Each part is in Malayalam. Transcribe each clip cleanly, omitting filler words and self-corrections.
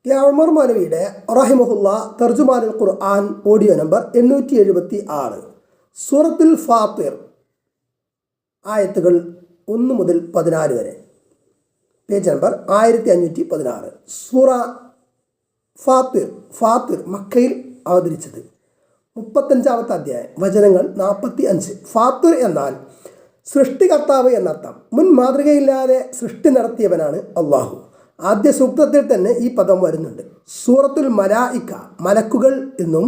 കെ ഉമർ മൗലവിയുടെ റഹിമഹുല്ല തർജുമാനുൽ ഖുർആൻ ഓഡിയോ നമ്പർ 876. സൂറത്തുൽ ഫാത്തിർ ആയത്തുകൾ 1 മുതൽ 14 വരെ. Page number 1516. സൂറ ഫാത്തിർ മക്കയിൽ അവതരിച്ചത്. 35-ാമത്തെ അധ്യായം, വചനങ്ങൾ 45. ഫാത്തിർ എന്നാൽ സൃഷ്ടികർത്താവ് എന്നർത്ഥം. മുൻ മാതൃകയില്ലാതെ സൃഷ്ടി നടത്തിയവനാണ് അള്ളാഹു. ആദ്യ സൂക്തത്തിൽ തന്നെ ഈ പദം വരുന്നുണ്ട്. സൂറത്തുൽ മലായിക്ക, മലക്കുകൾ എന്നും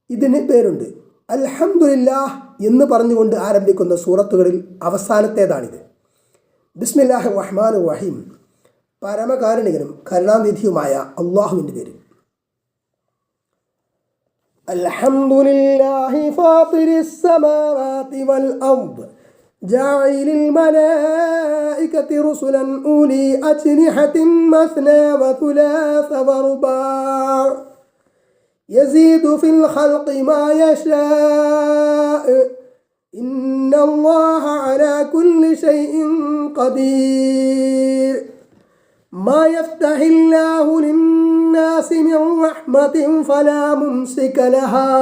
ഇതിന് പേരുണ്ട്. അൽഹംദുലില്ലാഹ് എന്ന് പറഞ്ഞുകൊണ്ട് ആരംഭിക്കുന്ന സൂറത്തുകളിൽ അവസാനത്തേതാണിത്. ബിസ്മില്ലാഹിർ റഹ്മാനിർ റഹീം. പരമകാരുണികനും കരുണാനിധിയുമായ അള്ളാഹുവിൻ്റെ പേരിൽ. അൽഹംദുലില്ലാഹി ഫാത്തിരിസ് സമാവാതി വൽ അർദ് ജാഇലിൽ മലായികതി റുസുലൻ ഉലി അജ്നിഹത്തിൻ മസ്നാ വതുലാസ വറുബാ യസീദു ഫിൽ ഖൽഖി മാ യശാഅ ഇന്നല്ലാഹ അലാ കുല്ലി ഷൈഇൻ ഖദീർ. ما يفتح الله للناس من رحمة فلا ممسك لها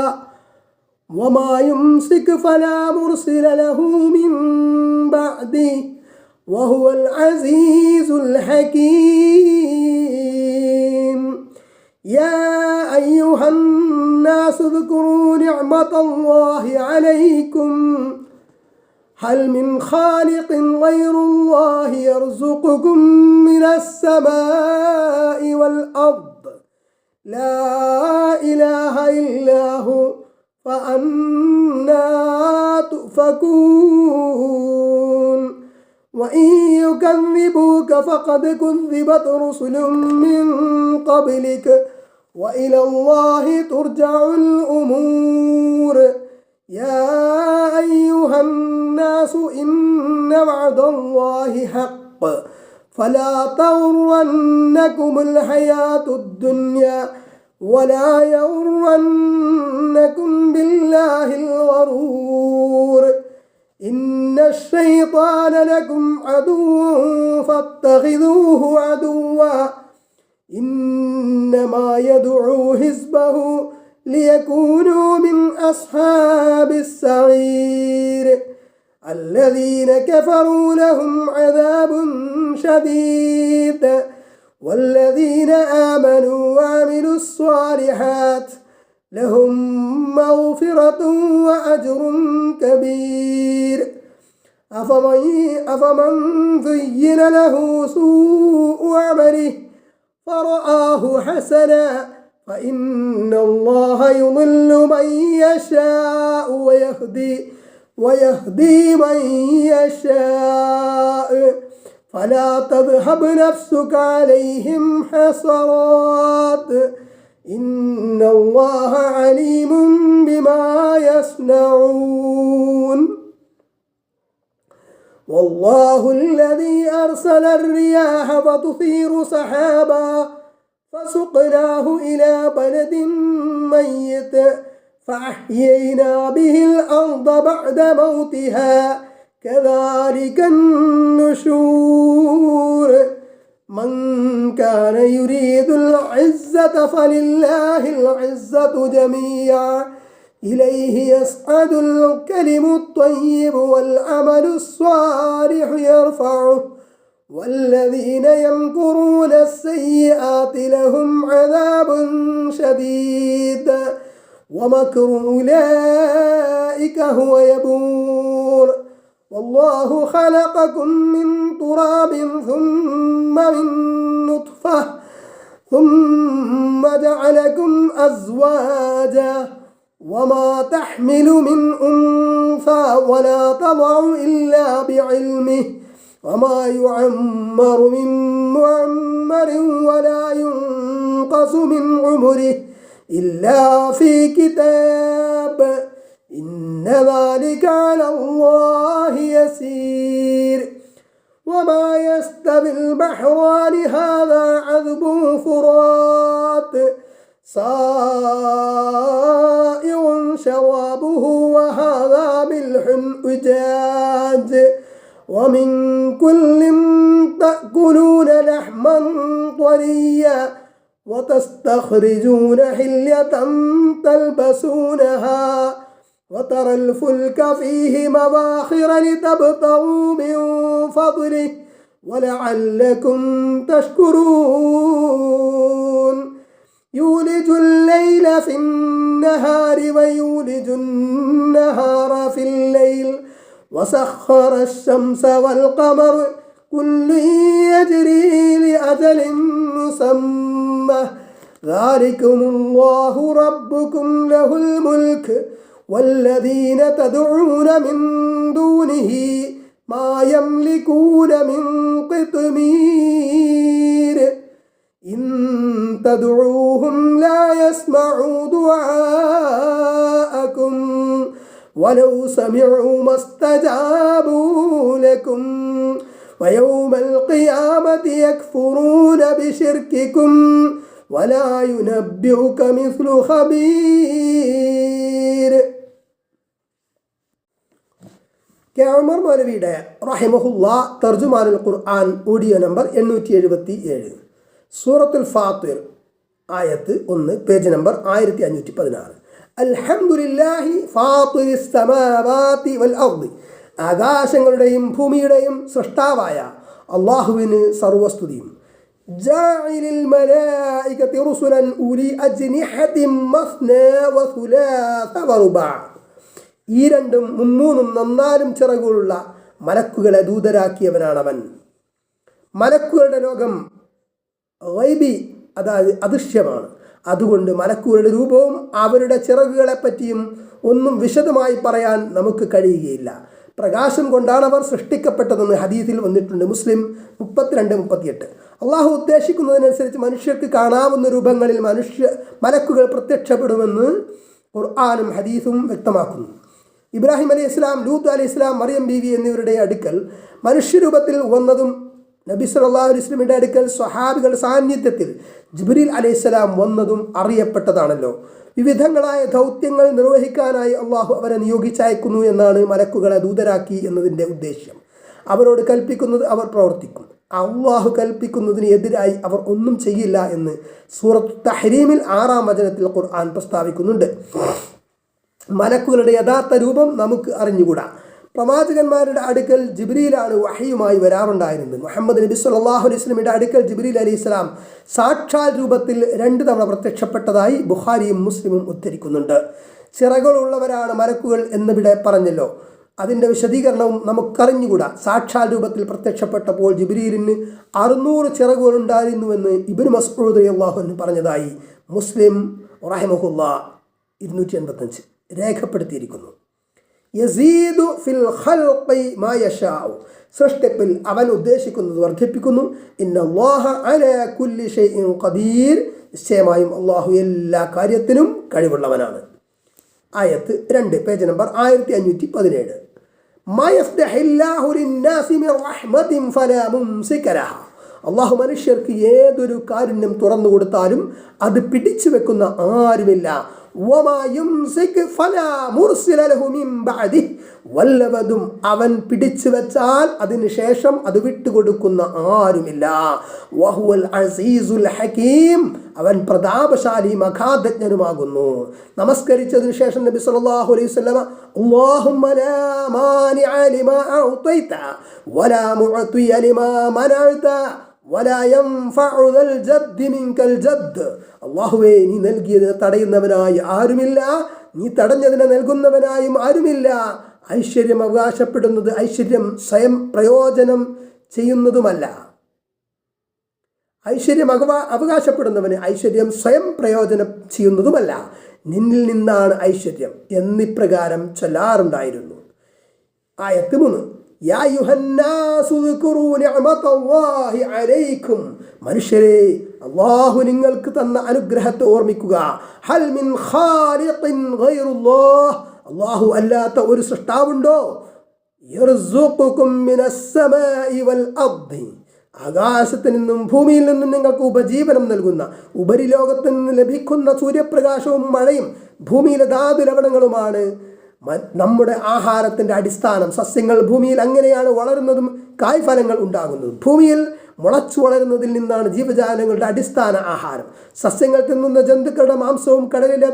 وما يمسك فلا مرسل له من بعده وهو العزيز الحكيم. يا أيها الناس اذكروا نعمة الله عليكم هل من خالق غير الله يرزقكم من السماء والأرض لا إله إلا هو فأنى تؤفكون. وإن يكذبوك فقد كذبت رسل من قبلك وإلى الله ترجع الأمور. يا أيها الناس إن وعد الله حق فلا تغرنكم الحياة الدنيا ولا يغرنكم بالله الغرور. إن الشيطان لكم عدو فاتخذوه عدوا إنما يدعو حزبه ليكونوا من أصحاب السعير. الذين كفروا لهم عذاب شديد والذين آمنوا وعملوا الصالحات لهم مغفرة وأجر كبير. أفمن زين له سوء عمله فرآه حسنا فإن الله يضل من يشاء ويهدي من يشاء فلا تذهب نفسك عليهم حسرات إن الله عليم بما يصنعون. والله الذي أرسل الرياح فتثير سحابا فسقناه إلى بلد ميت فأحيينا به الأرض بعد موتها كذلك النشور. من كان يريد العزة فلله العزة جميعا إليه يصعد الكلم الطيب والعمل الصالح يرفعه والذين يمكرون السيئات لهم عذاب شديد ومكر أولئك هو يبور. والله خلقكم من تراب ثم من نطفة ثم جعلكم أزواجا وما تحمل من أنثى ولا تضع إلا بعلمه وما يعمر من معمر ولا ينقص من عمره إلا في كتاب إن ذلك على الله يسير. وما يستوي البحران هذا عذب فرات سائغ شرابه وهذا ملح أجاج ومن كل تأكلون لحما طريا وتستخرجون حلية تلبسونها وترى الفلك فيه مواخر لتبتغوا من فضله ولعلكم تشكرون يولج الليل في النهار ويولج النهار في الليل وسخر الشمس والقمر كل يجري لأجل مسمى ذلكم الله ربكم له الملك والذين تدعون من دونه ما يملكون من قطمير إن تدعوهم لا يسمعوا دعاءكم ولو سمعوا ما استجابوا لكم ويوم القيامة يكفرون بشرككم ولا ينبئك مثل خبير. കെ ഉമർ മൗലവിയുടെ റഹിമഹുല്ലാ തർജുമാനുൽ ഖുർആൻ ഓഡിയോ നമ്പർ 877, സൂറത്തുൽ ഫാത്തിർ ആയത്ത് 1, പേജ് നമ്പർ 1516. അൽഹംദുലില്ലാഹി ഫാത്തിരിസ് സമാവാതി വൽ അർദി, ആകാശങ്ങളുടെയും ഭൂമിയുടെയും സൃഷ്ടാവായ അല്ലാഹുവിന് സർവസ്തുതിയും. ജാഇലിൽ മലായികതി റുസുലൻ ഉലി അജ്നിഹതിൻ മസ്നാ വസുലാസ വറുബഅ, ഈ രണ്ടും മുമ്മൂന്നും നന്നാലും ചിറകുകളുള്ള മലക്കുകളെ ദൂതരാക്കിയവനാണവൻ. മലക്കുകളുടെ ലോകം ഗൈബി, അതായത് അദൃശ്യമാണ്. അതുകൊണ്ട് മലക്കുകളുടെ രൂപവും അവരുടെ ചിറകുകളെ പറ്റിയും ഒന്നും വിശദമായി പറയാൻ നമുക്ക് കഴിയുകയില്ല. പ്രകാശം കൊണ്ടാണ് അവർ സൃഷ്ടിക്കപ്പെട്ടതെന്ന് ഹദീസിൽ വന്നിട്ടുണ്ട്. മുസ്ലിം 32-38. അള്ളാഹു ഉദ്ദേശിക്കുന്നതിനനുസരിച്ച് മനുഷ്യർക്ക് കാണാവുന്ന രൂപങ്ങളിൽ മലക്കുകൾ പ്രത്യക്ഷപ്പെടുമെന്ന് ഖുർആനും ഹദീസും വ്യക്തമാക്കുന്നു. ഇബ്രാഹിം അലൈഹി ഇസ്ലാം, ലൂത്ത് അലൈഹി ഇസ്ലാം, മറിയം ബീവി എന്നിവരുടെ അടുക്കൽ മനുഷ്യരൂപത്തിൽ വന്നതും നബി സല്ലല്ലാഹു അലൈഹി വസല്ലമയുടെ അടുക്കൽ സ്വഹാബികളുടെ സാന്നിധ്യത്തിൽ ജിബ്രീൽ അലൈഹിസ്സലാം വന്നതും അറിയപ്പെട്ടതാണല്ലോ. വിവിധങ്ങളായ ദൗത്യങ്ങൾ നിർവഹിക്കാനായി അള്ളാഹു അവരെ നിയോഗിച്ചയക്കുന്നു എന്നാണ് മലക്കുകളെ ദൂതരാക്കി എന്നതിൻ്റെ ഉദ്ദേശ്യം. അവരോട് കൽപ്പിക്കുന്നത് അവർ പ്രവർത്തിക്കും. അള്ളാഹു കൽപ്പിക്കുന്നതിന് എതിരായി അവർ ഒന്നും ചെയ്യില്ല എന്ന് സൂറത്ത് തഹ്രീമിൽ 6-ാം വചനത്തിൽ ഖുർആൻ പ്രസ്താവിക്കുന്നുണ്ട്. മലക്കുകളുടെ യഥാർത്ഥ രൂപം നമുക്ക് അറിഞ്ഞുകൂടാ. പ്രവാചകന്മാരുടെ അടുക്കൽ ജിബ്രീലാണ് വഹയുമായി വരാറുണ്ടായിരുന്നത്. മുഹമ്മദ് നബി സല്ലല്ലാഹു അലൈഹി വസല്ലമയുടെ അടുക്കൽ ജിബ്രീൽ അലൈഹിസ്സലാം സാക്ഷാൽ രൂപത്തിൽ 2 തവണ പ്രത്യക്ഷപ്പെട്ടതായി ബുഖാരിയും മുസ്ലിമും ഉദ്ധരിക്കുന്നുണ്ട്. ചിറകുകളുള്ളവരാണ് മലക്കുകൾ എന്നിവിടെ പറഞ്ഞല്ലോ. അതിൻ്റെ വിശദീകരണവും നമുക്കറിഞ്ഞുകൂടാ. സാക്ഷാൽ രൂപത്തിൽ പ്രത്യക്ഷപ്പെട്ടപ്പോൾ ജിബ്രീലിന് 600 ചിറകുകളുണ്ടായിരുന്നുവെന്ന് ഇബ്നു മസ്ഊദ് റളിയല്ലാഹു അൻഹു പറഞ്ഞതായി മുസ്ലിം റഹിമഹുല്ലാ 285 രേഖപ്പെടുത്തിയിരിക്കുന്നു. യസീദു ഫിൽ ഖൽഖി മാ യശാഉ, സൃഷ്ടിപ്പിൽ അവൻ ഉദ്ദേശിക്കുന്നത് വർദ്ധിപ്പിക്കുന്നു. ഇന്നല്ലാഹ അലാ കുല്ലി ഷൈഇൻ ഖദീർ, നിശ്ചയമായും അല്ലാഹു എല്ലാ കാര്യത്തിനും കഴിവുള്ളവനാണ്. ആയത്ത് 2, പേജ് നമ്പർ 1517. മാ യഫ്തഹില്ലാഹു ലിന്നാസി മിർ റഹ്മത്തിൻ ഫലാ മുംസിക ലഹ, അല്ലാഹു മനുഷ്യർക്ക് ഏതൊരു കാരുണ്യം തുറന്നു കൊടുത്താലും അത് പിടിച്ചു വെക്കുന്ന ആരുമില്ല. വമാ യുംസിക് ഫലാ മുർസില ലഹു മിൻ ബഅദിഹി, വല്ലവതും അവൻ പിടിച്ചു വെച്ചാൽ അതിന് ശേഷം അത് വിട്ടുകൊടുക്കുന്ന ആരുമില്ല. വഹുവൽ അസീസുൽ ഹകീം, അവൻ പ്രതാപശാലി മഹാദജ്ഞനുമാകുന്നു. നമസ്കരിച്ചതിന് ശേഷം നബി സല്ലല്ലാഹു അലൈഹി വസല്ലമ അല്ലാഹുമ്മ ലാ മാനിഅ ലിമാ അഅതൈത വലാ മുഅതിയ ലിമാ മനഅത വലാ യൻഫഉ ദൽ ജദ്ദി മിൻകൽ ജദ്ദ്, അല്ലാഹുവേ നീ നൽകിയതിനെ തടയുന്നവനായി ആരുമില്ല, നീ തടഞ്ഞതിനെ നൽകുന്നവനായും ആരുമില്ല. ഐശ്വര്യം അവകാശപ്പെടുന്നത് ഐശ്വര്യം സ്വയം പ്രയോജനം ചെയ്യുന്നതുമല്ല. ഐശ്വര്യം അവകാശപ്പെടുന്നവന് ഐശ്വര്യം സ്വയം പ്രയോജനം ചെയ്യുന്നതുമല്ല. നിന്നിൽ നിന്നാണ് ഐശ്വര്യം എന്നിപ്രകാരം ചൊല്ലാറുണ്ടായിരുന്നു. ആയത്ത് 3. യാ അയ്യുഹന്നാസു ഉദ്കുറൂ നിഅമതല്ലാഹി അലൈക്കും, മനുഷ്യരെ അല്ലാഹു നിങ്ങൾക്ക് തന്ന അനുഗ്രഹത്തെ ഓർമ്മിക്കുക. ഹൽ മിൻ ഖാലിഖിൻ ഗൈറുല്ലാഹ്, അല്ലാഹു അല്ലാത്ത ഒരു സൃഷ്ടാവുണ്ടോ? യർസുഖുകും മിനസ് സമാഇ വൽ അർദി, ആകാശത്തിൽ നിന്നും ഭൂമിയിൽ നിന്നും നിങ്ങൾക്ക് ഉപജീവനം നൽകുന്ന, ഉപരിലോകത്ത് നിന്ന് ലഭിക്കുന്ന സൂര്യപ്രകാശവും മഴയും ഭൂമിയിലെ ധാതു ലവണങ്ങളുമാണ് നമ്മുടെ ആഹാരത്തിൻ്റെ അടിസ്ഥാനം സസ്യങ്ങൾ ഭൂമിയിൽ അങ്ങനെയാണ് വളരുന്നതും കായ്ഫലങ്ങൾ ഉണ്ടാകുന്നതും. ഭൂമിയിൽ മുളച്ചു വളരുന്നതിൽ നിന്നാണ് ജീവജാലങ്ങളുടെ അടിസ്ഥാന ആഹാരം. സസ്യങ്ങൾ തിന്നുന്ന ജന്തുക്കളുടെ മാംസവും കടലിലെ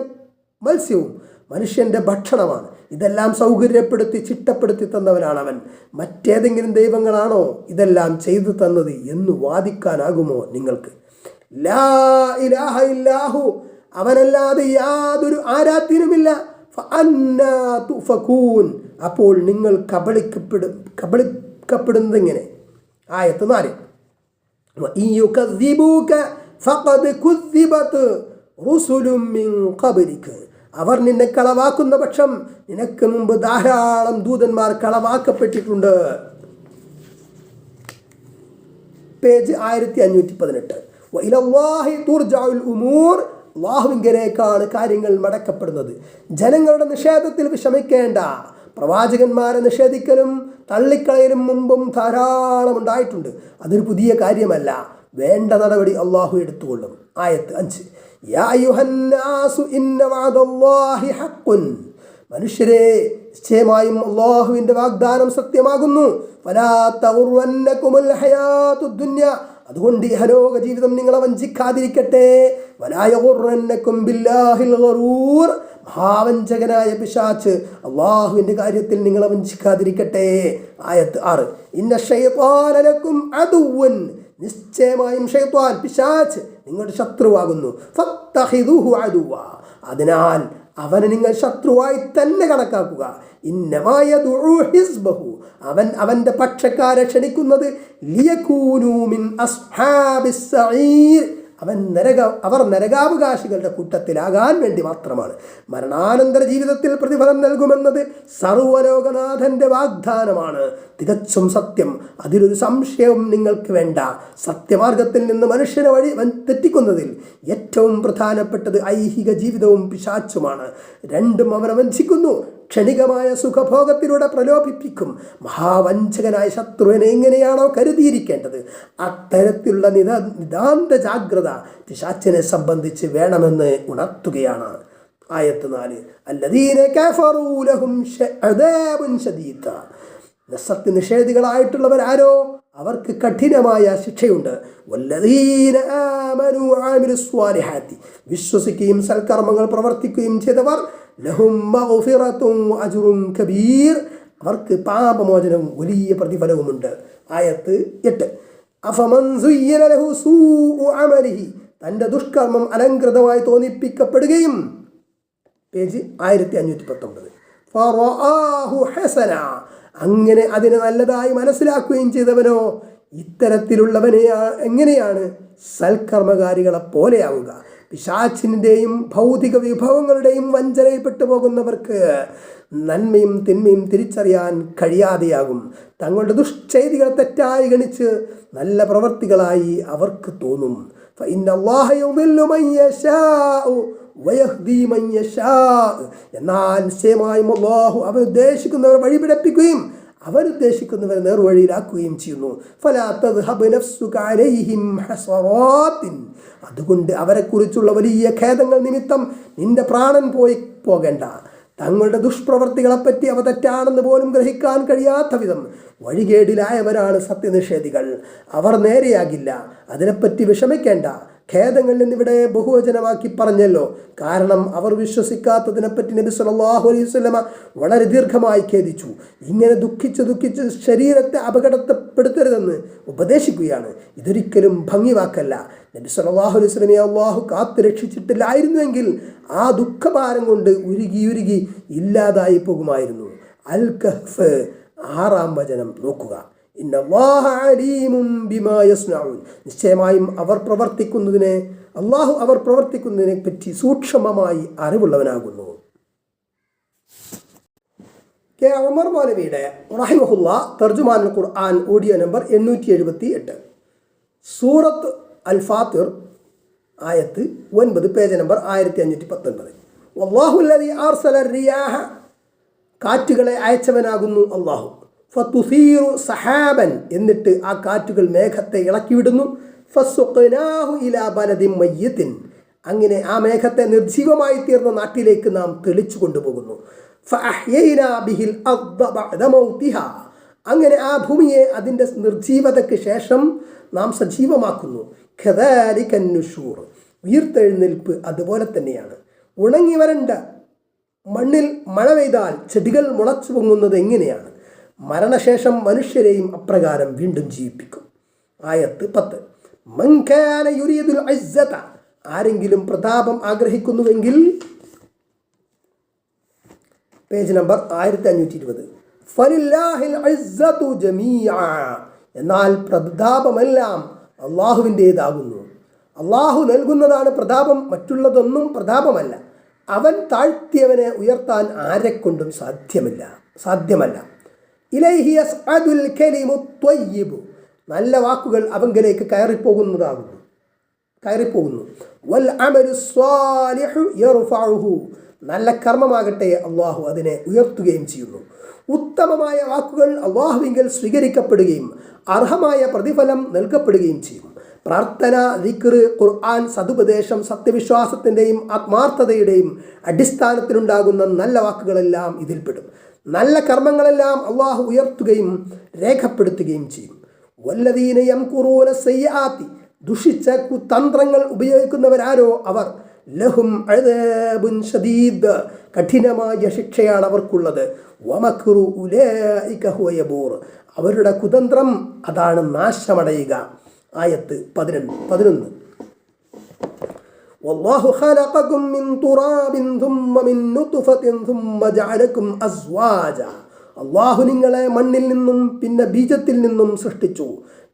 മത്സ്യവും മനുഷ്യൻ്റെ ഭക്ഷണമാണ്. ഇതെല്ലാം സൗകര്യപ്പെടുത്തി ചിട്ടപ്പെടുത്തി തന്നവനാണ് അവൻ. മറ്റേതെങ്കിലും ദൈവങ്ങളാണോ ഇതെല്ലാം ചെയ്തു തന്നത് എന്ന് വാദിക്കാനാകുമോ നിങ്ങൾക്ക്? ലാ ഇലാഹ ഇല്ലാഹു, അവനല്ലാതെ യാതൊരു ആരാധ്യനുമില്ല. ഫഅന്നാ തുഫകൂൻ, അപ്പോൾ നിങ്ങൾ കബളിക്കപ്പെടുന്നതെങ്ങനെ? ആയത്ത് 4. വഇയുകദ്ദിബൂക ഫഖദ് കുദ്ദിബത് റുസുലും മിൻ ഖബ്ലിക, അവർ നിന്നെ കളവാക്കുന്ന പക്ഷം നിനക്ക് മുമ്പ് ധാരാളം ദൂതന്മാർ കളവാക്കപ്പെട്ടിട്ടുണ്ട്. പേജ് 1518. വഇലല്ലാഹി തുർജഉൽ ഉമൂർ, അല്ലാഹുവിങ്കലേക്കാണ് കാര്യങ്ങൾ മടക്കപ്പെടുന്നത്. ജനങ്ങളുടെ നിഷേധത്തിൽ വിഷമിക്കേണ്ട. പ്രവാചകന്മാരെ നിഷേധിക്കലും തള്ളിക്കളയലും മുമ്പും ധാരാളം ഉണ്ടായിട്ടുണ്ട്. അതൊരു പുതിയ കാര്യമല്ല. വേണ്ട നടപടി അള്ളാഹു എടുത്തുകൊള്ളും. ആയത്ത് 5. യാ അയ്യുഹന്നാസു ഇന്ന വഅദല്ലാഹി ഹഖ്ഖുൻ, മനുഷ്യരെ നിശ്ചയമായും അള്ളാഹുവിൻ്റെ വാഗ്ദാനം സത്യമാകുന്നു. ഫലാ തഗുർവന്നകുമുൽ ഹയാത്തുദ് ദുനിയ, അതുകൊണ്ട് ഇഹലോക ജീവിതം നിങ്ങളെ വഞ്ചിക്കാതിരിക്കട്ടെ. വലാ യഗുർറന്നകും ബില്ലാഹിൽ ഗറൂർ, മഹാവഞ്ചകനായ പിശാച്ച് അള്ളാഹുവിൻ്റെ കാര്യത്തിൽ നിങ്ങളെ വഞ്ചിക്കാതിരിക്കട്ടെ. ആയത്ത് 6. ഇന്ന ശൈത്വാന ലക്കും അദുവ്വൻ, നിശ്ചയമായും ഷൈത്വാൻ പിശാച്ച് നിങ്ങളുടെ ശത്രുവാകുന്നു. ഫത്തഖിദുഹു അദുവ്വ, അതിനാൽ അവനെ നിങ്ങൾ ശത്രുവായി തന്നെ കണക്കാക്കുക. ഇന്നമാ യദ്ഉ ഹിസ്ബഹു, അവൻ്റെ പക്ഷക്കാരെ ക്ഷണിക്കുന്നത് ലിയകൂനു മിൻ അസ്ഹാബിസ് സഈർ, അവർ നരകാവകാശികളുടെ കൂട്ടത്തിലാകാൻ വേണ്ടി മാത്രമാണ്. മരണാനന്തര ജീവിതത്തിൽ പ്രതിഫലം നൽകുമെന്നത് സർവ്വലോകനാഥൻ്റെ വാഗ്ദാനമാണ്. തികച്ചും സത്യം, അതിലൊരു സംശയവും നിങ്ങൾക്ക് വേണ്ട. സത്യമാർഗത്തിൽ നിന്ന് മനുഷ്യനെ വഴി തെറ്റിക്കുന്നതിൽ ഏറ്റവും പ്രധാനപ്പെട്ടത് ഐഹിക ജീവിതവും പിശാച്ചുമാണ്. രണ്ടും അവനെ വഞ്ചിക്കുന്നു. ക്ഷണികമായ സുഖഭോഗത്തിലൂടെ പ്രലോഭിപ്പിക്കും. മഹാവഞ്ചകനായ ശത്രുവിനെ എങ്ങനെയാണോ കരുതിയിരിക്കേണ്ടത് അത്തരത്തിലുള്ള നിതാന്ത ജാഗ്രത പിശാച്ചിനെ സംബന്ധിച്ച് വേണമെന്ന് ഉണർത്തുകയാണ്. ആയത്ത് 4. അല്ലദീന കഫറൂ ലഹും അദാബുൻ ശദീദ്, സത്യനിഷേധികളായിട്ടുള്ളവരാരോ അവർക്ക് കഠിനമായ ശിക്ഷയുണ്ട്. വല്ലദീന ആമനൂ വഅമിലുസ് സ്വാലിഹാത്തി, വിശ്വസിക്കുകയും സൽക്കർമ്മങ്ങൾ പ്രവർത്തിക്കുകയും ചെയ്തവർ ലഹും മഗ്ഫിറത്തുൻ വഅജ്റുൻ കബീർ, അവർക്ക് പാപമോചനവും വലിയ പ്രതിഫലവുമുണ്ട്. ആയത്ത് 8. അഫമൻ സുയ്യിന ലഹു സൂഉ അമലിഹി, തൻ്റെ ദുഷ്കർമ്മം അലങ്കൃതമായി തോന്നിപ്പിക്കപ്പെടുകയും, പേജ് 1519. ഫറആഹു ഹസന, അങ്ങനെ അതിനെ നല്ലതായി മനസ്സിലാക്കുകയും ചെയ്തവനോ, ഇത്തരത്തിലുള്ളവനെ എങ്ങനെയാണ് സൽക്കർമ്മകാരികളെ പോലെയാവുക? പിശാചിൻ്റെയും ഭൗതിക വിഭവങ്ങളുടെയും വഞ്ചനയിൽപ്പെട്ടു പോകുന്നവർക്ക് നന്മയും തിന്മയും തിരിച്ചറിയാൻ കഴിയാതെയാകും. തങ്ങളുടെ ദുഷ്ചെയ്തികൾ തെറ്റായി ഗണിച്ച് നല്ല പ്രവർത്തികളായി അവർക്ക് തോന്നും. എന്നാൽ നിശ്ചയമായും അല്ലാഹു അവൻ ഉദ്ദേശിക്കുന്നവർ വഴിപിഴപ്പിക്കുകയും അവരുദ്ദേശിക്കുന്നവരെ നേർവഴിയിലാക്കുകയും ചെയ്യുന്നു. അതുകൊണ്ട് അവരെക്കുറിച്ചുള്ള വലിയ ഖേദങ്ങൾ നിമിത്തം നിന്റെ പ്രാണൻ പോകേണ്ട. തങ്ങളുടെ ദുഷ്പ്രവർത്തികളെപ്പറ്റി അവ തെറ്റാണെന്ന് പോലും ഗ്രഹിക്കാൻ കഴിയാത്ത വിധം വഴികേടിലായവരാണ് സത്യനിഷേധികൾ. അവർ നേരെയാകില്ല. അതിനെപ്പറ്റി വിഷമിക്കേണ്ട. ഖേദങ്ങൾ എന്നിവിടെ ബഹുവചനമാക്കി പറഞ്ഞല്ലോ. കാരണം അവർ വിശ്വസിക്കാത്തതിനെപ്പറ്റി നബി സല്ലല്ലാഹു അലൈഹി വസല്ലമ വളരെ ദീർഘമായി ഖേദിച്ചു. ഇങ്ങനെ ദുഃഖിച്ച് ശരീരത്തെ അപകടപ്പെടുത്തരുതെന്ന് ഉപദേശിക്കുകയാണ്. ഇതൊരിക്കലും ഭംഗിവാക്കല്ല. നബി സല്ലല്ലാഹു അലൈഹി വസല്ലമയെ അല്ലാഹു കാത്തു രക്ഷിച്ചിട്ടില്ലായിരുന്നുവെങ്കിൽ ആ ദുഃഖഭാരം കൊണ്ട് ഉരുകി ഇല്ലാതായി പോകുമായിരുന്നു. അൽ കഹ്ഫ് 6-ാം വചനം നോക്കുക. നിശ്ചയമായും അള്ളാഹു അവർ പ്രവർത്തിക്കുന്നതിനെ പറ്റി സൂക്ഷ്മമായി അറിവുള്ളവനാകുന്നു. കെ ഉമർ മൗലവിയുടെ റഹിമഹുല്ലാ തർജുമാനുൽ ഖുർആൻ ഓഡിയോ നമ്പർ 878, സൂറത്ത് അൽ ഫാത്തിർ, ആയത്ത് 9, പേജ് നമ്പർ 1519. വല്ലാഹു അല്ലദീ അർസല റിയാഹ, കാറ്റുകളെ അയച്ചവനാകുന്നു അള്ളാഹു. ഫതുസീറു സഹാബൻ, എന്നിട്ട് ആ കാറ്റുകൾ മേഘത്തെ ഇളക്കിവിടുന്നു. ഫസുഖ്നാഹു ഇലാ ബലദിൻ മയ്യിത്തിൻ, അങ്ങനെ ആ മേഘത്തെ നിർജീവമായി തീർന്ന നാട്ടിലേക്ക് നാം തെളിച്ചു കൊണ്ടുപോകുന്നു. ഫഅഹ്യൈനാ ബിഹിൽ അർദ ബഅദ മൗതിഹാ. അങ്ങനെ ആ ഭൂമിയെ അതിൻ്റെ നിർജീവതയ്ക്ക് ശേഷം നാം സജീവമാക്കുന്നു. കദാലികൻ നുശൂർ, ഉയിർത്തെഴുന്നേൽപ്പ് അതുപോലെ തന്നെയാണ്. ഉണങ്ങി വരണ്ട മണ്ണിൽ മഴ പെയ്താൽ ചെടികൾ മുളച്ചു പൊങ്ങുന്നത് എങ്ങനെയാണ്? മരണശേഷം മനുഷ്യരെയും അപ്രകാരം വീണ്ടും ജീവിപ്പിക്കും. ആയത്ത് 10. മൻ കാന യുരീദുൽ ഇസ്സത, ആരെങ്കിലും പ്രതാപം ആഗ്രഹിക്കുന്നുവെങ്കിൽ, പേജ് നമ്പർ 1520. ഫലില്ലാഹിൽ ഇസ്സതു ജമീഅ, എന്നാൽ പ്രതാപമെല്ലാം അള്ളാഹുവിൻ്റേതാകുന്നു. അള്ളാഹു നൽകുന്നതാണ് പ്രതാപം, മറ്റുള്ളതൊന്നും പ്രതാപമല്ല. അവൻ താഴ്ത്തിയവനെ ഉയർത്താൻ ആരെക്കൊണ്ടും സാധ്യമല്ല. ഇലൈഹി യസ്അദുൽ കലിമു ത്വയ്യിബു, നല്ല വാക്കുകൾ അവങ്കലേക്ക് കയറിപ്പോകുന്നു. വൽ അമലു സ്വാലിഹു യർഫഉഹു, നല്ല കർമ്മമാകട്ടെ അള്ളാഹു അതിനെ ഉയർത്തുകയും ചെയ്യുന്നു. ഉത്തമമായ വാക്കുകൾ അള്ളാഹുവിങ്കൽ സ്വീകരിക്കപ്പെടുകയും അർഹമായ പ്രതിഫലം നൽകപ്പെടുകയും ചെയ്യും. പ്രാർത്ഥന, ദിക്ർ, ഖുർആൻ, സതുപദേശം, സത്യവിശ്വാസത്തിൻ്റെയും ആത്മാർത്ഥതയുടെയും അടിസ്ഥാനത്തിലുണ്ടാകുന്ന നല്ല വാക്കുകളെല്ലാം ഇതിൽപ്പെടും. നല്ല കർമ്മങ്ങളെല്ലാം അള്ളാഹു ഉയർത്തുകയും രേഖപ്പെടുത്തുകയും ചെയ്യും. വല്ലദീന യംകുറൂന സയ്യാത്തി, ദുഷിച്ച കുതന്ത്രങ്ങൾ ഉപയോഗിക്കുന്നവരാരോ അവർ, ലഹും അദാബുൻ ശദീദ്, കഠിനമായ ശിക്ഷയാണ് അവർക്കുള്ളത്. വമക്റു ഉലൈക ഹുവ യബൂർ, അവരുടെ കുതന്ത്രം അതാണ് നാശമടയുക. ആയത്ത് 11. വല്ലാഹു ഖലഖകും മിൻ തുറാബിൻ തുമ്മ മിൻ നുത്ഫത്തിൻ തുമ്മ ജഅലകും അസ്വാജ, അല്ലാഹു നിങ്ങളെ മണ്ണിൽ നിന്നും പിന്നെ ബീജത്തിൽ നിന്നും സൃഷ്ടിച്ചു,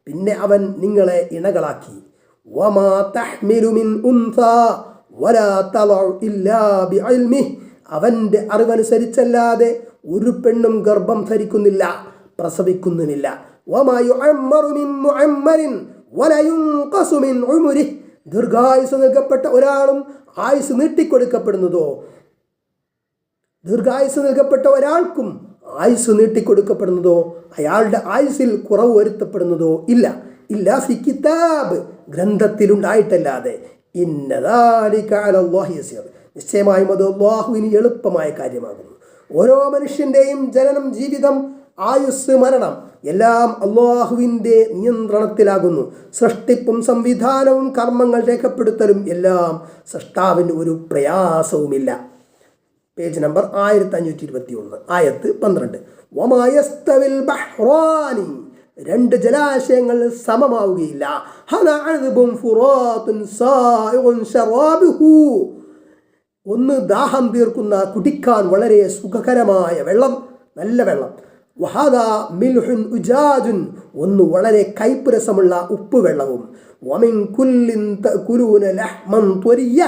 പിന്നെ അവൻ നിങ്ങളെ ഇണകളാക്കി. വമാ തഹ്മിലു മിൻ ഉൻസാ വലാ തളഉ ഇല്ലാ ബിഇൽമിഹി, അവൻ്റെ അറിവനുസരിച്ചല്ലാതെ ഒരു പെണ്ണും ഗർഭം ധരിക്കുന്നില്ല, പ്രസവിക്കുന്നുമില്ല. വമാ യുഅമ്മറു മിൻ മുഅമ്മരിൻ വലാ യുൻഖസു മിൻ ഉമരിഹി, ദീർഘായുസ് നൽകപ്പെട്ട ഒരാളും ആയുസ് നൽകപ്പെട്ട ഒരാൾക്കും ആയുസ് നീട്ടിക്കൊടുക്കപ്പെടുന്നതോ അയാളുടെ ആയുസിൽ കുറവ് വരുത്തപ്പെടുന്നതോ ഇല്ല ഫി കിതാബ്, ഗ്രന്ഥത്തിലുണ്ടായിട്ടല്ലാതെ. ഇന്ന ദാലിക അലല്ലാഹി യസീർ, നിശ്ചയമായും അത് അല്ലാഹുവിന് എളുപ്പമായ കാര്യമാകുന്നു. ഓരോ മനുഷ്യൻ്റെയും ജനനം, ജീവിതം, ആയുസ്, മരണം എല്ലാം അള്ളാഹുവിൻ്റെ നിയന്ത്രണത്തിലാകുന്നു. സൃഷ്ടിപ്പും സംവിധാനവും കർമ്മങ്ങൾ രേഖപ്പെടുത്തലും എല്ലാം സൃഷ്ടാവിന് ഒരു പ്രയാസവുമില്ല. പേജ് നമ്പർ 1521, ആയത്ത് 12. വമാ യസ്തവിൽ ബഹ്റാനി, രണ്ട് ജലാശയങ്ങൾ സമമാവുകയില്ല. ഹദാ അദ്ബുൻ ഫുറാത്തുൻ സായിഉൻ ശറാബുഹു, ഒന്ന് ദാഹം തീർക്കുന്ന കുടിക്കാൻ വളരെ സുഖകരമായ വെള്ളം, നല്ല വെള്ളം. വഹദാ മിൽഹുൻ ഉജാജുൻ, ഒന്ന് വളരെ കയ്പ് രസമുള്ള ഉപ്പ് വെള്ളവും. വമിൻ കുല്ലിൻ തഅകുലൂന ലഹ്മൻ ത്വരിയ,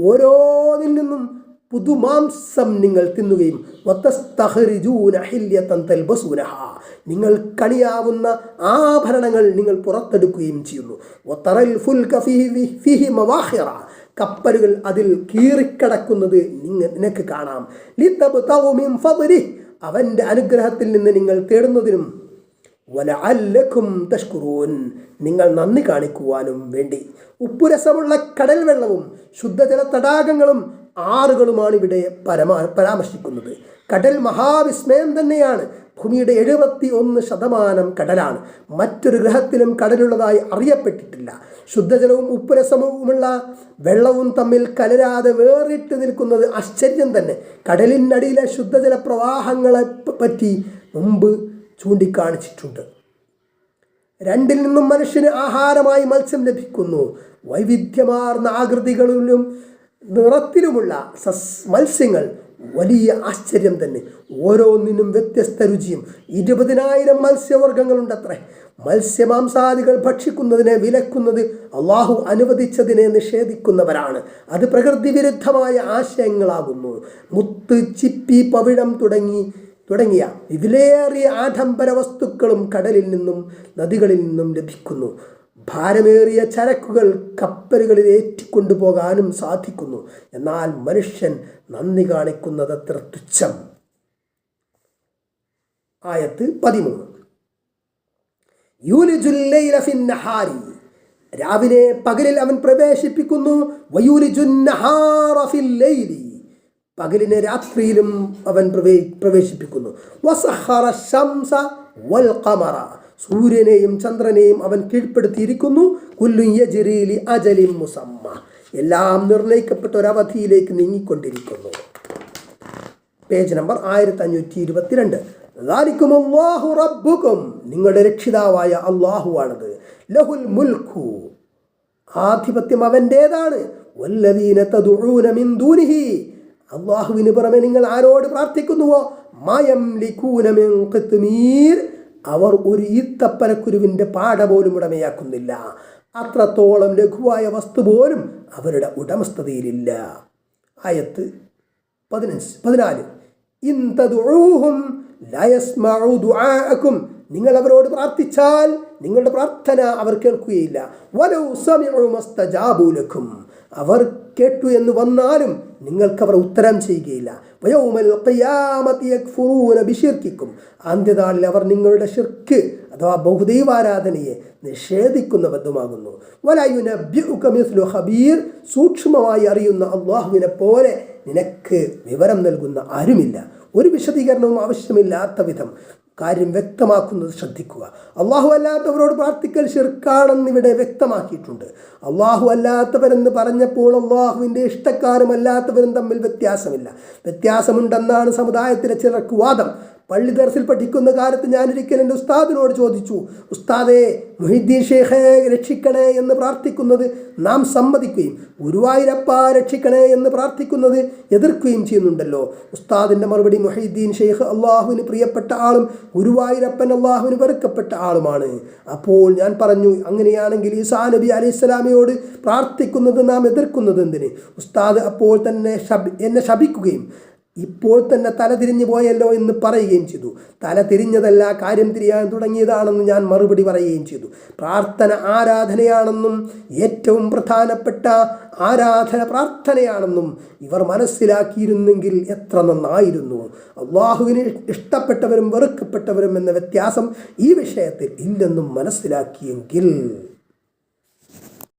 ഓരോന്നിൽ നിന്നും പുതുമാംസം നിങ്ങൾ തിന്നുകയും. വതസ്തഖ്രിജൂന ഹില്യതൻ തൽബസൂനഹാ, നിങ്ങൾ കണിയാവുന്ന ആഭരണങ്ങൾ നിങ്ങൾ പുറത്തെടുക്കുകയും ചെയ്യുന്നു. വതറൽ ഫുൽക ഫീഹി മവാഖിറ, കപ്പലുകൾ അതിൽ കീറിക്കടക്കുന്നത് നിനക്ക് കാണാം. ലിതബ്തഗു മിൻ ഫദ്ലിഹി, അവൻ്റെ അനുഗ്രഹത്തിൽ നിന്ന് നിങ്ങൾ തേടുന്നതിനും. വലഅല്ലക്കും തഷ്കുറൂൻ, നിങ്ങൾ നന്ദി കാണിക്കുവാനും വേണ്ടി. ഉപ്പുരസമുള്ള കടൽ വെള്ളവും ശുദ്ധജല തടാകങ്ങളും ആറുകളുമാണ് ഇവിടെ പരാമർശിക്കുന്നത്. കടൽ മഹാവിസ്മയം തന്നെയാണ്. ഭൂമിയുടെ 71% കടലാണ്. മറ്റൊരു ഗ്രഹത്തിലും കടലുള്ളതായി അറിയപ്പെട്ടിട്ടില്ല. ശുദ്ധജലവും ഉപ്പുരസമുള്ള വെള്ളവും തമ്മിൽ കലരാതെ വേറിട്ട് നിൽക്കുന്നത് ആശ്ചര്യം തന്നെ. കടലിനടിയിലെ ശുദ്ധജല പ്രവാഹങ്ങളെ പറ്റി മുമ്പ് ചൂണ്ടിക്കാണിച്ചിട്ടുണ്ട്. രണ്ടിൽ നിന്നും മനുഷ്യന് ആഹാരമായി മത്സ്യം ലഭിക്കുന്നു. വൈവിധ്യമാർന്ന ആകൃതികളിലും നിറത്തിലുമുള്ള മത്സ്യങ്ങൾ വലിയ ആശ്ചര്യം തന്നെ. ഓരോന്നിനും വ്യത്യസ്ത രുചിയും. 20,000 മത്സ്യവർഗ്ഗങ്ങളുണ്ടത്രേ. മത്സ്യമാംസാദികൾ ഭക്ഷിക്കുന്നതിനെ വിലക്കുന്നത് അള്ളാഹു അനുവദിച്ചതിനെ നിഷേധിക്കുന്നവരാണ്. അത് പ്രകൃതി വിരുദ്ധമായ ആശയങ്ങളാകുന്നു. മുത്ത്, ചിപ്പി, പവിഴം തുടങ്ങിയ ഇതിലേറിയ ആഡംബര വസ്തുക്കളും കടലിൽ നിന്നും നദികളിൽ നിന്നും ലഭിക്കുന്നു. ഭാരമേറിയ ചരക്കുകൾ കപ്പലുകളിൽ ഏറ്റിക്കൊണ്ടുപോകാനും സാധിക്കുന്നു. എന്നാൽ മനുഷ്യൻ നന്ദി കാണിക്കുന്നത് അത്ര തുച്ഛം. ആയത്ത് 13. യൂലിജുൽ ലൈല ഫിൻ നഹാരി, രാവിലെ പകലിൽ അവൻ പ്രവേശിപ്പിക്കുന്നു. വയൂലിജുൻ നഹാറ ഫിൽ ലൈലി, പകലിനെ രാത്രിയിലും അവൻ പ്രവേശിപ്പിക്കുന്നു. വസഖറ ശംസ വൽ ഖമറ, സൂര്യനെയും ചന്ദ്രനെയും അവൻ കീഴ്പ്പെടുത്തിയിരിക്കുന്നു. കുല്ലു യജ്രി ലി അജലിൻ മുസമ്മ, എല്ലാം നിർണയിക്കപ്പെട്ട ഒരവധിയിലേക്ക് നീങ്ങിക്കൊണ്ടിരിക്കുന്നു. Page number 1522. ദാലികുമുല്ലാഹു റബ്ബുക്കും, നിങ്ങളുടെ രക്ഷിതാവായ അല്ലാഹുവാണത്. ലഹുൽ മുൽക്കു, ആധിപത്യം അവൻ്റേതാണ്. വല്ലദീന തദ്ഉന മിൻ ദൂനിഹി, അല്ലാഹുവിന് പുറമെ നിങ്ങൾ ആരോട് പ്രാർത്ഥിക്കുന്നുവോ, മയംലികൂന മിൻ ഖിത്മീർ, അവർ ഒരു ഈത്തപ്പനക്കുരുവിൻ്റെ പാട പോലും ഉടമയാക്കുന്നില്ല. അത്രത്തോളം ലഘുവായ വസ്തു പോലും അവരുടെ ഉടമസ്ഥതയിലില്ല. ആയത്ത് 14. ഇൻ തദ്ഉഹും ലാ യസ്മഉ ദുആഅക്കും, നിങ്ങൾ അവരോട് പ്രാർത്ഥിച്ചാൽ നിങ്ങളുടെ പ്രാർത്ഥന അവർ കേൾക്കുകയില്ല. വലൗ സമിഉ മസ്തജാബു ലക്കും, അവർ കേട്ടു എന്ന് വന്നാലും നിങ്ങൾക്കവർ ഉത്തരം ചെയ്യുകയില്ല. വയൗമൽ ഖിയാമത്തി യക്ഫുറൂന ബിശിർക്കിക്കും, അന്ത്യനാളിൽ അവർ നിങ്ങളുടെ ശിർക്ക് അഥവാ ബഹുദൈവാരാധനയെ നിഷേധിക്കുന്നവരുമാകുന്നു. വലാ യുനബ്ബിഉക മിസ്ലു ഖബീർ, സൂക്ഷ്മമായി അറിയുന്ന അല്ലാഹുവിനെ പോലെ നിനക്ക് വിവരം നൽകുന്ന ആരുമില്ല. ഒരു വിശദീകരണവും ആവശ്യമില്ലാത്ത വിധം കാര്യം വ്യക്തമാക്കുന്നത് ശ്രദ്ധിക്കുക. അള്ളാഹു അല്ലാത്തവരോട് പ്രാർത്ഥിക്കൽ ശിർക്കാണെന്ന് ഇവിടെ വ്യക്തമാക്കിയിട്ടുണ്ട്. അള്ളാഹു അല്ലാത്തവരെന്ന് പറഞ്ഞപ്പോൾ അള്ളാഹുവിൻ്റെ ഇഷ്ടക്കാരും അല്ലാത്തവരും തമ്മിൽ വ്യത്യാസമുണ്ടെന്നാണ് സമുദായത്തിലെ ചിലർക്ക് വാദം. പള്ളി ദർസിൽ പഠിക്കുന്ന കാലത്ത് ഞാനൊരിക്കൽ എൻ്റെ ഉസ്താദിനോട് ചോദിച്ചു, ഉസ്താദേ, മുഹിദ്ദീൻ ഷേഖെ രക്ഷിക്കണേ എന്ന് പ്രാർത്ഥിക്കുന്നത് നാം സമ്മതിക്കുകയും ഗുരുവായൂരപ്പ രക്ഷിക്കണേ എന്ന് പ്രാർത്ഥിക്കുന്നത് എതിർക്കുകയും ചെയ്യുന്നുണ്ടല്ലോ. ഉസ്താദിൻ്റെ മറുപടി, മുഹിദ്ദീൻ ഷേഖ് അള്ളാഹുവിന് പ്രിയപ്പെട്ട ആളും ഗുരുവായൂരപ്പൻ അള്ളാഹുവിന് വെറുക്കപ്പെട്ട ആളുമാണ്. അപ്പോൾ ഞാൻ പറഞ്ഞു, അങ്ങനെയാണെങ്കിൽ ഈസാ നബി അലൈഹിസ്സലാമയോട് പ്രാർത്ഥിക്കുന്നത് നാം എതിർക്കുന്നത് എന്തിന്? ഉസ്താദ് അപ്പോൾ തന്നെ എന്നെ ശപിക്കുകയും ഇപ്പോൾ തന്നെ തല തിരിഞ്ഞു പോയല്ലോ എന്ന് പറയുകയും ചെയ്തു. തല തിരിഞ്ഞതല്ല, കാര്യം തിരിയാൻ തുടങ്ങിയതാണെന്ന് ഞാൻ മറുപടി പറയുകയും ചെയ്തു. പ്രാർത്ഥന ആരാധനയാണെന്നും ഏറ്റവും പ്രധാനപ്പെട്ട ആരാധന പ്രാർത്ഥനയാണെന്നും ഇവർ മനസ്സിലാക്കിയിരുന്നെങ്കിൽ എത്ര നന്നായിരുന്നു. അള്ളാഹുവിന് ഇഷ്ടപ്പെട്ടവരും വെറുക്കപ്പെട്ടവരും എന്ന വ്യത്യാസം ഈ വിഷയത്തിൽ ഇല്ലെന്നും മനസ്സിലാക്കിയെങ്കിൽ